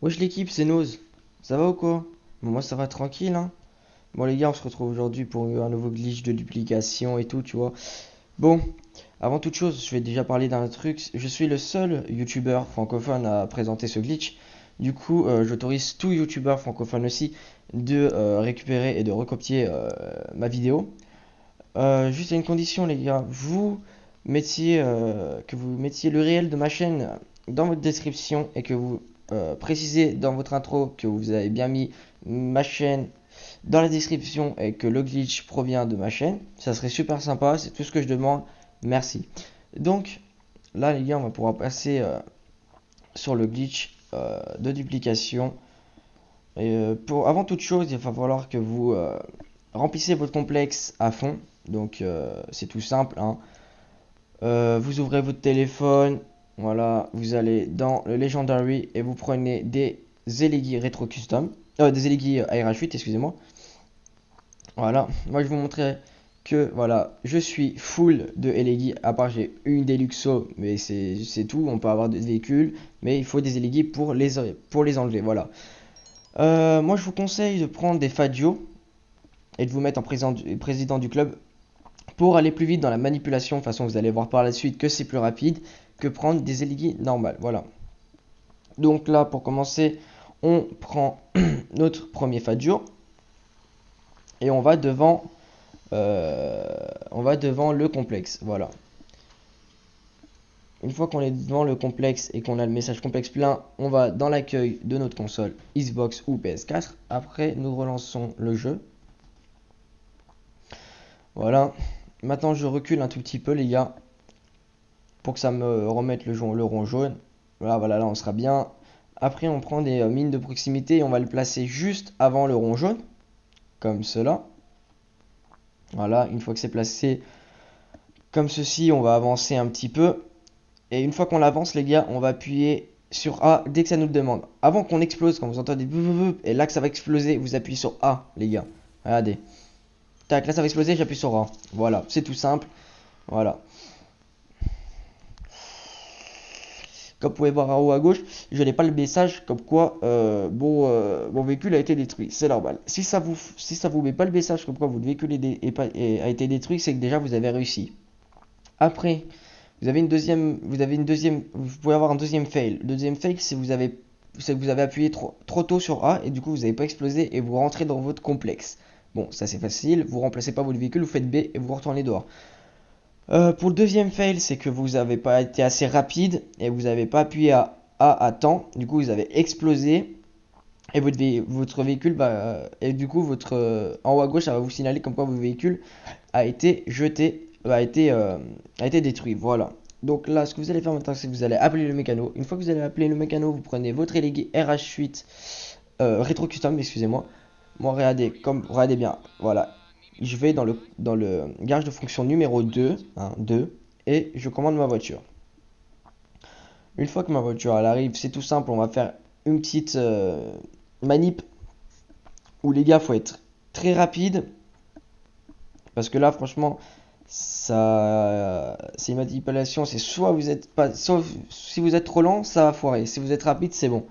Wesh l'équipe, c'est Nose. Ça va ou quoi? Bon, moi ça va tranquille, hein. Bon les gars, on se retrouve aujourd'hui pour un nouveau glitch de duplication et tout, tu vois. Bon, avant toute chose, je vais déjà parler d'un truc. Je suis le seul youtubeur francophone à présenter ce glitch. Du coup, j'autorise tout youtubeur francophone aussi de récupérer et de recopier ma vidéo. Juste à une condition les gars, que vous mettiez le réel de ma chaîne dans votre description et que vous précisez dans votre intro que vous avez bien mis ma chaîne dans la description et que le glitch provient de ma chaîne. Ça serait super sympa, c'est tout ce que je demande. Merci. Donc là les gars, on va pouvoir passer sur le glitch de duplication. Et avant toute chose, il va falloir que vous remplissez votre complexe à fond. Donc c'est tout simple, hein. Vous ouvrez votre téléphone, voilà, vous allez dans le Legendary et vous prenez des Elegi Retro Custom, des Elegi ARH8, excusez-moi. Voilà, moi je vais vous montrer que voilà, je suis full de Elegi, à part j'ai une Deluxo, mais c'est tout. On peut avoir des véhicules, mais il faut des Elegi pour les enlever, voilà. Moi je vous conseille de prendre des Fadio et de vous mettre en président du club pour aller plus vite dans la manipulation. De toute façon, vous allez voir par la suite que c'est plus rapide que prendre des Elegi normales. Voilà. Donc là, pour commencer, on prend notre premier Fadio et on va devant le complexe. Voilà. Une fois qu'on est devant le complexe et qu'on a le message complexe plein, on va dans l'accueil de notre console Xbox ou PS4. Après, nous relançons le jeu. Voilà. Maintenant, je recule un tout petit peu, les gars, pour que ça me remette le rond jaune. Voilà, là, on sera bien. Après, on prend des mines de proximité et on va le placer juste avant le rond jaune, comme cela. Voilà, une fois que c'est placé comme ceci, on va avancer un petit peu. Et une fois qu'on avance, les gars, on va appuyer sur A dès que ça nous le demande. Avant qu'on explose, quand vous entendez et là que ça va exploser, vous appuyez sur A, les gars. Regardez. Tac, là ça va exploser, j'appuie sur A. Voilà, c'est tout simple. Voilà. Comme vous pouvez voir en haut à gauche, je n'ai pas le message comme quoi mon véhicule a été détruit. C'est normal. Si ça vous met pas le message comme quoi votre véhicule a été détruit, c'est que déjà vous avez réussi. Après, vous pouvez avoir un deuxième fail. Le deuxième fail, c'est que vous avez appuyé trop tôt sur A et du coup vous n'avez pas explosé et vous rentrez dans votre complexe. Bon, ça c'est facile. Vous remplacez pas votre véhicule, vous faites B et vous retournez dehors. Pour le deuxième fail, c'est que vous n'avez pas été assez rapide et vous n'avez pas appuyé à A à temps. Du coup, vous avez explosé et votre véhicule et du coup en haut à gauche, ça va vous signaler comme quoi votre véhicule a été jeté, a été détruit. Voilà. Donc là, ce que vous allez faire maintenant, c'est que vous allez appeler le mécano. Une fois que vous allez appeler le mécano, vous prenez votre Elegi RH8 Retro Custom, excusez-moi. Moi, regardez bien. Voilà. Je vais dans le garage de fonction numéro 2, 2, et je commande ma voiture. Une fois que ma voiture elle arrive, c'est tout simple, on va faire une petite manip où les gars, faut être très rapide parce que là, franchement, c'est une manipulation. C'est soit vous êtes pas, sauf si vous êtes trop lent, ça va foirer. Si vous êtes rapide, c'est bon.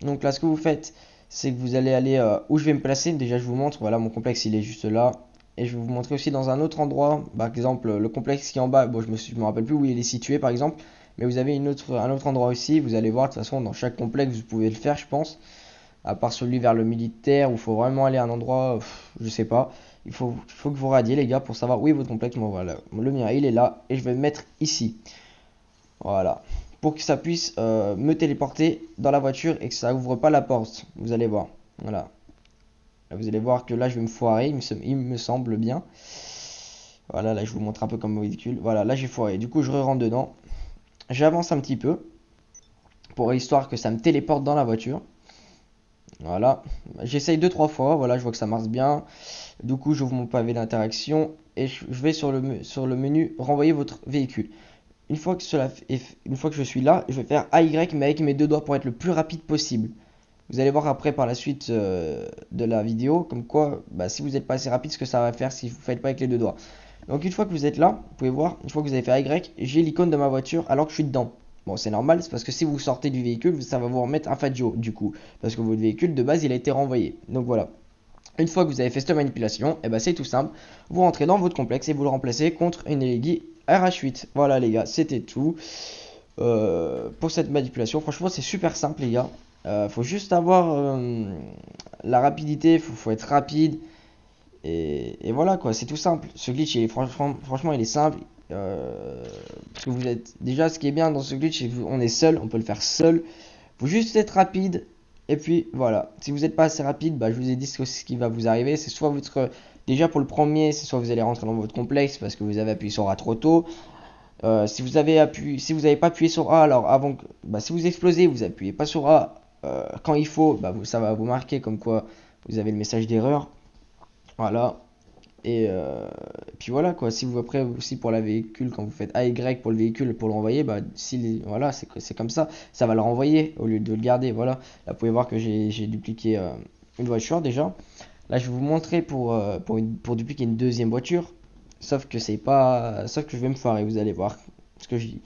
Donc là, ce que vous faites, c'est que vous allez aller où je vais me placer. Déjà, je vous montre. Voilà, mon complexe, il est juste là. Et je vais vous montrer aussi dans un autre endroit. Par exemple, le complexe qui est en bas. Bon, je me rappelle plus où il est situé, par exemple. Mais vous avez un autre endroit aussi. Vous allez voir, de toute façon, dans chaque complexe, vous pouvez le faire, je pense. À part celui vers le militaire, où il faut vraiment aller à un endroit, je sais pas. Il faut que vous radiez, les gars, pour savoir où est votre complexe. Bon, voilà, le mien, il est là. Et je vais me mettre ici. Voilà. Pour que ça puisse me téléporter dans la voiture et que ça ouvre pas la porte. Vous allez voir. Voilà. Là, vous allez voir que là, je vais me foirer. Il me semble bien. Voilà, là, je vous montre un peu comme mon véhicule. Voilà, là, j'ai foiré. Du coup, je rentre dedans. J'avance un petit peu. Pour histoire que ça me téléporte dans la voiture. Voilà, j'essaye 2-3 fois, voilà, je vois que ça marche bien. Du coup, j'ouvre mon pavé d'interaction et je vais sur le menu renvoyer votre véhicule. Une fois que je suis là, je vais faire AY mais avec mes deux doigts pour être le plus rapide possible. Vous allez voir après par la suite de la vidéo, comme quoi, bah, si vous n'êtes pas assez rapide, ce que ça va faire si vous ne faites pas avec les deux doigts. Donc une fois que vous êtes là, vous pouvez voir, une fois que vous avez fait Y, j'ai l'icône de ma voiture alors que je suis dedans. Bon, c'est normal, c'est parce que si vous sortez du véhicule, ça va vous remettre un Faggio du coup, parce que votre véhicule de base il a été renvoyé. Donc voilà. Une fois que vous avez fait cette manipulation, et ben c'est tout simple. Vous rentrez dans votre complexe et vous le remplacez contre une Elegi RH8. Voilà les gars, c'était tout pour cette manipulation. Franchement, c'est super simple les gars. Faut juste avoir la rapidité, faut être rapide. Et voilà quoi, c'est tout simple. Ce glitch, il est franchement, il est simple. Parce que vous êtes déjà, ce qui est bien dans ce glitch, c'est qu'on est seul, on peut le faire seul. Faut juste être rapide. Et puis voilà. Si vous n'êtes pas assez rapide, bah, je vous ai dit ce qui va vous arriver. C'est soit votre. Déjà pour le premier, c'est soit vous allez rentrer dans votre complexe parce que vous avez appuyé sur A trop tôt. Si vous n'avez pas appuyé sur A, alors avant que. Bah, si vous explosez, vous appuyez pas sur A quand il faut, bah, ça va vous marquer comme quoi vous avez le message d'erreur. Voilà. Et puis voilà quoi, si vous après aussi pour la véhicule, quand vous faites AY pour le véhicule pour le renvoyer, bah si voilà, c'est comme ça va le renvoyer au lieu de le garder. Voilà, là vous pouvez voir que j'ai dupliqué une voiture déjà. Là je vais vous montrer pour dupliquer une deuxième voiture, sauf que je vais me foirer, vous allez voir ce que je dis.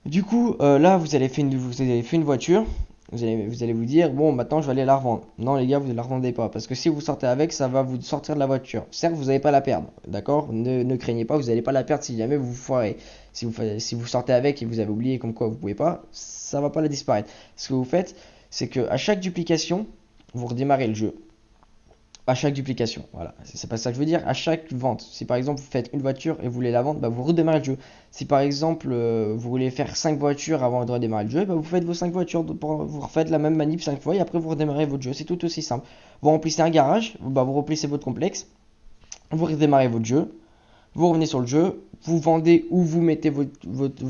Du coup, là, vous avez fait une voiture. Vous allez vous dire, bon, maintenant je vais aller la revendre. Non, les gars, vous ne la revendez pas. Parce que si vous sortez avec, ça va vous sortir de la voiture. Certes, vous n'allez pas la perdre. D'accord, ne craignez pas, vous n'allez pas la perdre si jamais vous vous foirez. Si vous sortez avec et vous avez oublié comme quoi vous pouvez pas, ça va pas la disparaître. Ce que vous faites, c'est que à chaque duplication, vous redémarrez le jeu. À chaque duplication, voilà, c'est pas ça que je veux dire. À chaque vente, si par exemple vous faites une voiture et vous voulez la vendre, bah, vous redémarrez le jeu. Si par exemple vous voulez faire 5 voitures avant de redémarrer le jeu, bah, vous faites vos 5 voitures, vous refaites la même manip 5 fois et après vous redémarrez votre jeu. C'est tout aussi simple. Vous remplissez un garage, bah, vous remplissez votre complexe, vous redémarrez votre jeu, vous revenez sur le jeu, vous vendez ou vous mettez vos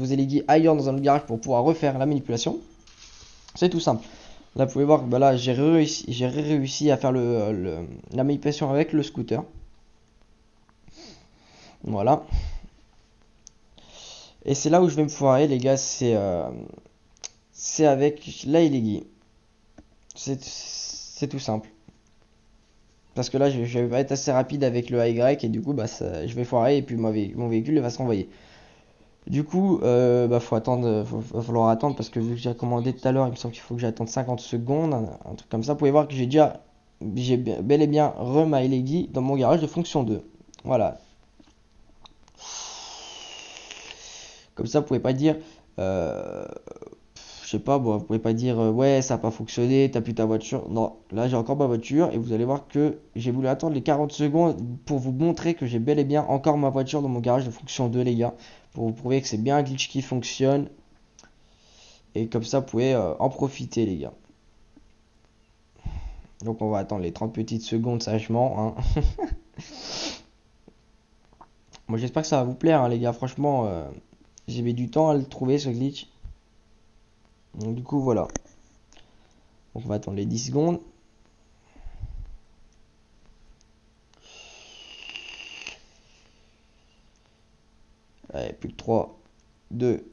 élégués ailleurs dans un autre garage pour pouvoir refaire la manipulation. C'est tout simple. Là, vous pouvez voir que bah, là, j'ai réussi à faire la manipulation avec le scooter. Voilà. Et c'est là où je vais me foirer, les gars. C'est avec la Elegi. C'est tout simple. Parce que là, je vais pas être assez rapide avec le AY et du coup, bah, je vais foirer et puis mon véhicule va se renvoyer. Du coup, bah, va falloir attendre parce que vu que j'ai commandé tout à l'heure, il me semble qu'il faut que j'attende 50 secondes, un truc comme ça. Vous pouvez voir que j'ai bel et bien remaillegui dans mon garage de fonction 2. Voilà. Comme ça, vous pouvez pas dire, euh, je sais pas, bon, vous pouvez pas dire, ouais, ça a pas fonctionné, t'as plus ta voiture. Non, là, j'ai encore ma voiture et vous allez voir que j'ai voulu attendre les 40 secondes pour vous montrer que j'ai bel et bien encore ma voiture dans mon garage de fonction 2, les gars. Pour vous prouver que c'est bien un glitch qui fonctionne. Et comme ça, vous pouvez en profiter, les gars. Donc, on va attendre les 30 petites secondes sagement. Hein. Moi, j'espère que ça va vous plaire, hein, les gars. Franchement, j'ai mis du temps à le trouver, ce glitch. Donc, du coup, voilà. Donc, on va attendre les 10 secondes. Allez, plus que 3, 2,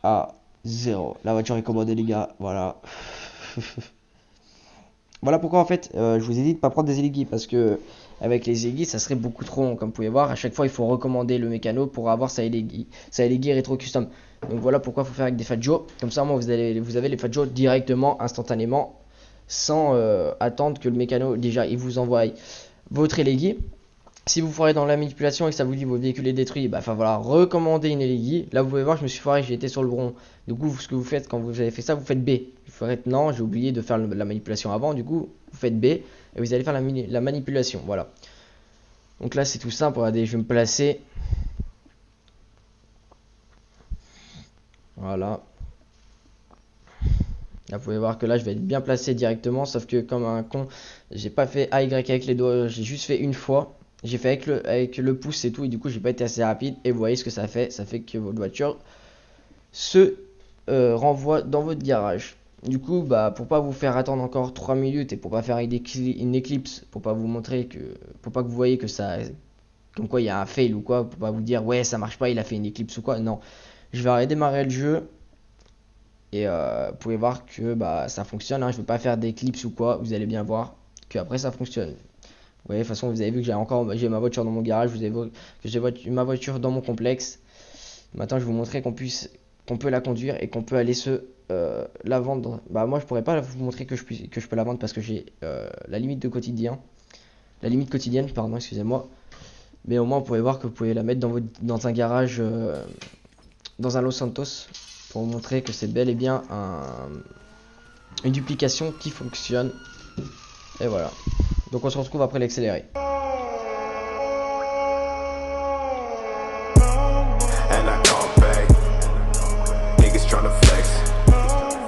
à 0. La voiture est commandée, les gars. Voilà. Voilà pourquoi en fait je vous ai dit de ne pas prendre des aiguilles parce que avec les aiguilles ça serait beaucoup trop long. Comme vous pouvez voir, à chaque fois il faut recommander le mécano pour avoir sa aiguille rétro custom. Donc voilà pourquoi il faut faire avec des Faggio. Comme ça moi vous avez les Faggio directement, instantanément, sans attendre que le mécano déjà il vous envoie votre aiguille. Si vous foirez dans la manipulation et que ça vous dit votre véhicule est détruit, bah, il va falloir recommander une aiguille. Là vous pouvez voir je me suis foiré, j'ai été sur le bron. Du coup ce que vous faites quand vous avez fait ça, vous faites B. Il faudrait non, j'ai oublié de faire la manipulation avant, du coup vous faites B et vous allez faire la manipulation. Voilà. Donc là c'est tout simple, regardez, je vais me placer. Voilà. Là vous pouvez voir que là je vais être bien placé directement, sauf que comme un con, j'ai pas fait AY avec les doigts, j'ai juste fait une fois. J'ai fait avec le pouce et tout, et du coup j'ai pas été assez rapide. Et vous voyez ce que ça fait que votre voiture se renvoie dans votre garage. Du coup, bah, pour pas vous faire attendre encore 3 minutes et pour pas faire une éclipse, pour pas vous montrer que, pour pas que vous voyez que ça, comme quoi il y a un fail ou quoi, pour pas vous dire ouais ça marche pas, il a fait une éclipse ou quoi. Non, je vais redémarrer le jeu et vous pouvez voir que bah ça fonctionne. Hein. Je veux pas faire d'éclipse ou quoi. Vous allez bien voir que après ça fonctionne. Vous voyez, de toute façon, vous avez vu que j'ai ma voiture dans mon garage. Vous avez vu que j'ai ma voiture dans mon complexe. Maintenant, je vais vous montrer qu'on peut la conduire et qu'on peut aller la vendre. Bah moi, je pourrais pas vous montrer que je peux la vendre parce que j'ai la limite de quotidien, la limite quotidienne, pardon, excusez-moi. Mais au moins, vous pouvez voir que vous pouvez la mettre dans un garage, dans un Los Santos, pour vous montrer que c'est bel et bien une duplication qui fonctionne. Et voilà. Donc on se retrouve après l'accéléré. And I call back. Niggas tryna flex.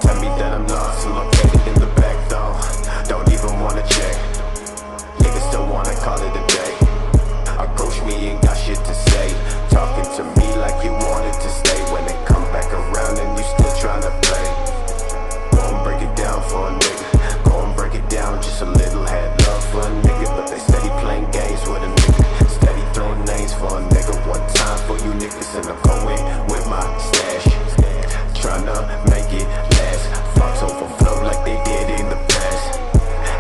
Tell me that I'm lost and located in the back though. Don't even wanna check. Niggas still wanna call it a day. Approach me, ain't got shit to say. Talking to me like you wanted to stay. When they come back around and you still tryna play. Go and break it down for a nigga. Go and break it down, just a little. Had love for a nigga, but they steady playing games with a nigga. Steady throwing names for a nigga. One time for you niggas and I'm going with my stash. Tryna make it last. Fucks overflow like they did in the past.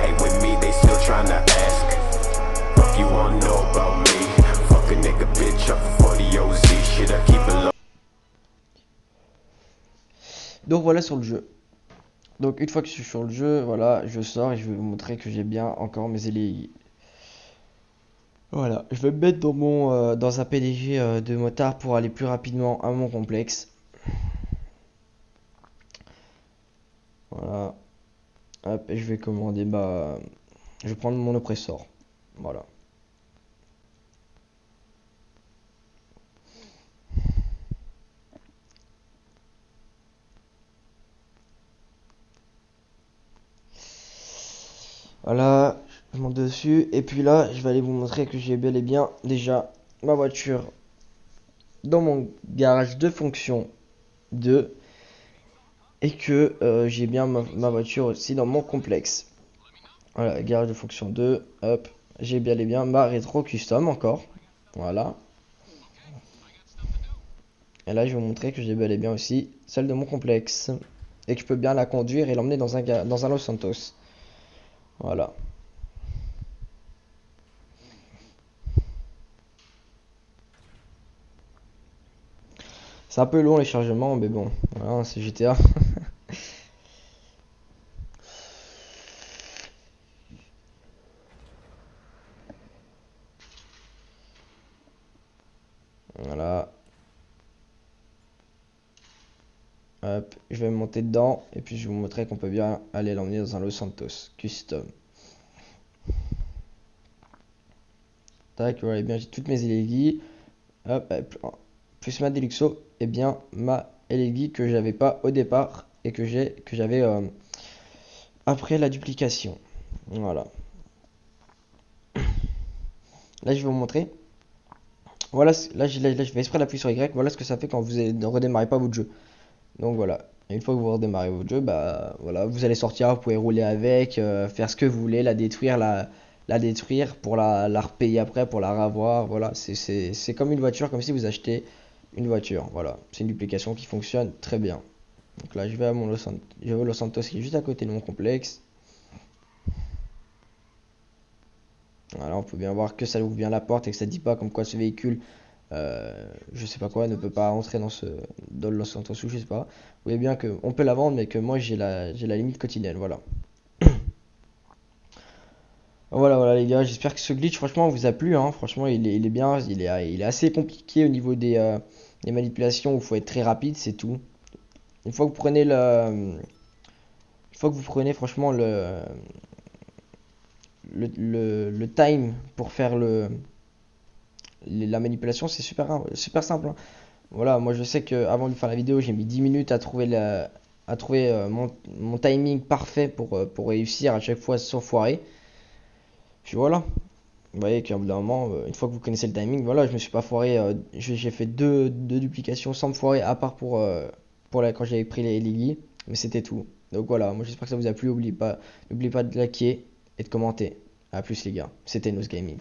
Ain't with me, they still tryna ask. Fuck you wanna know about me. Fuck a nigga bitch up for 40 OZ. Shit, I keep it low. Donc voilà sur le jeu. Donc une fois que je suis sur le jeu, voilà, je sors et je vais vous montrer que j'ai bien encore mes éléments. Voilà, je vais me mettre dans un PDG de motard pour aller plus rapidement à mon complexe. Voilà. Hop, et je vais commander je vais prendre mon oppressor. Voilà. Voilà, je monte dessus. Et puis là, je vais aller vous montrer que j'ai bel et bien déjà ma voiture dans mon garage de fonction 2. Et que j'ai bien ma voiture aussi dans mon complexe. Voilà, garage de fonction 2. Hop, j'ai bien et bien ma rétro custom encore. Voilà. Et là, je vais vous montrer que j'ai bel et bien aussi celle de mon complexe. Et que je peux bien la conduire et l'emmener dans un Los Santos. Voilà. C'est un peu long les chargements, mais bon, voilà, c'est GTA. Voilà. Hop, je vais me monter dedans et puis je vais vous montrer qu'on peut bien aller l'emmener dans un Los Santos custom. Tac, voilà, et bien j'ai toutes mes LED. Hop, plus ma Deluxo, et bien ma LED que j'avais pas au départ et que j'avais après la duplication. Voilà. Là, je vais vous montrer. Voilà, là, je fais exprès d'appuyer sur Y. Voilà ce que ça fait quand vous ne redémarrez pas votre jeu. Donc voilà. Et une fois que vous redémarrez votre jeu, bah voilà, vous allez sortir, vous pouvez rouler avec, faire ce que vous voulez, la détruire, la détruire pour la repayer après, pour la revoir. Voilà, c'est comme une voiture, comme si vous achetez une voiture. Voilà, c'est une duplication qui fonctionne très bien. Donc là, je vais au Los Santos qui est juste à côté de mon complexe. Voilà, on peut bien voir que ça ouvre bien la porte et que ça dit pas comme quoi ce véhicule, je sais pas quoi, ne peut pas rentrer dans le Los Santos ou je sais pas. Vous voyez bien que on peut la vendre, mais que moi j'ai la limite quotidienne. Voilà. Voilà les gars, j'espère que ce glitch franchement vous a plu. Hein. Franchement, il est bien, il est assez compliqué au niveau des manipulations où il faut être très rapide, c'est tout. Une fois que vous prenez une fois que vous prenez franchement le time pour faire la manipulation, c'est super simple. Hein. Voilà, moi je sais que avant de faire la vidéo, j'ai mis 10 minutes à trouver mon timing parfait pour réussir à chaque fois sans foirer. Puis voilà. Vous voyez qu'à bout d'un moment, une fois que vous connaissez le timing, voilà, je me suis pas foiré. J'ai fait deux duplications sans me foirer, à part quand j'avais pris les ligues, mais c'était tout. Donc voilà, moi j'espère que ça vous a plu. N'oubliez pas de liker et de commenter. A plus les gars, c'était Nos Gaming.